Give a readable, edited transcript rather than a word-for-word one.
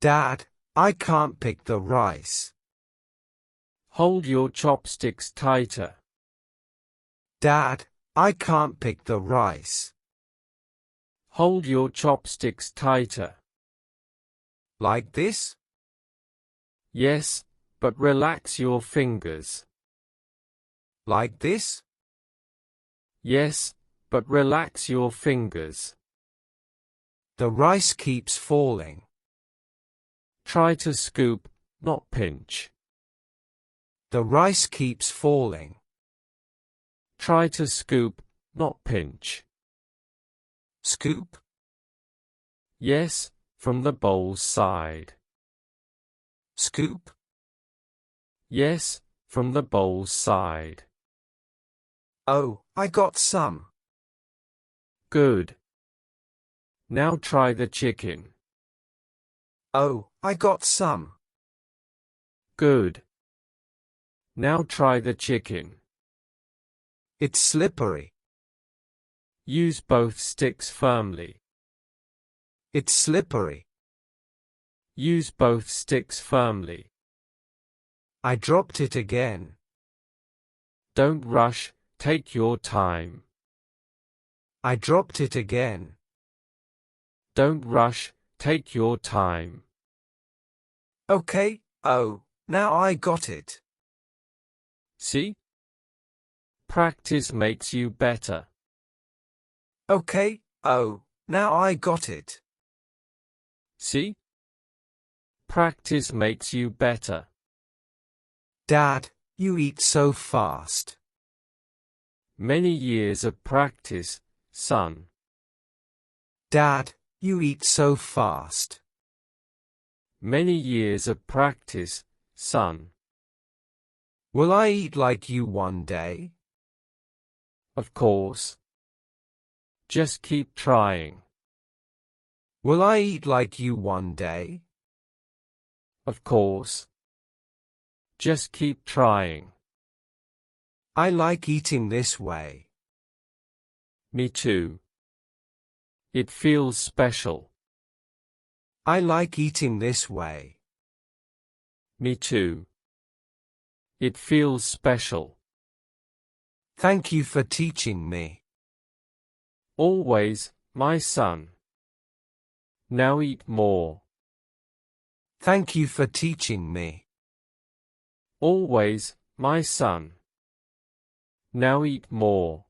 Dad, I can't pick the rice. Hold your chopsticks tighter. Dad, I can't pick the rice. Hold your chopsticks tighter. Like this? Yes, but relax your fingers. Like this? Yes, but relax your fingers. The rice keeps falling. Try to scoop, not pinch. The rice keeps falling. Try to scoop, not pinch. Scoop? Yes, from the bowl's side. Scoop? Yes, from the bowl's side. Oh, I got some. Good. Now try the chicken. Oh, I got some. Good. Now try the chicken. It's slippery. Use both sticks firmly. It's slippery. Use both sticks firmly. I dropped it again. Don't rush, take your time. I dropped it again. Don't rush, take your time. Okay, oh, now I got it. See? Practice makes you better. Okay, oh, now I got it. See? Practice makes you better. Dad, you eat so fast. Many years of practice, son. Dad, you eat so fast. Many years of practice, son. Will I eat like you one day? Of course. Just keep trying. Will I eat like you one day? Of course. Just keep trying. I like eating this way. Me too. It feels special. I like eating this way. Me too. It feels special. Thank you for teaching me. Always, my son. Now eat more. Thank you for teaching me. Always, my son. Now eat more.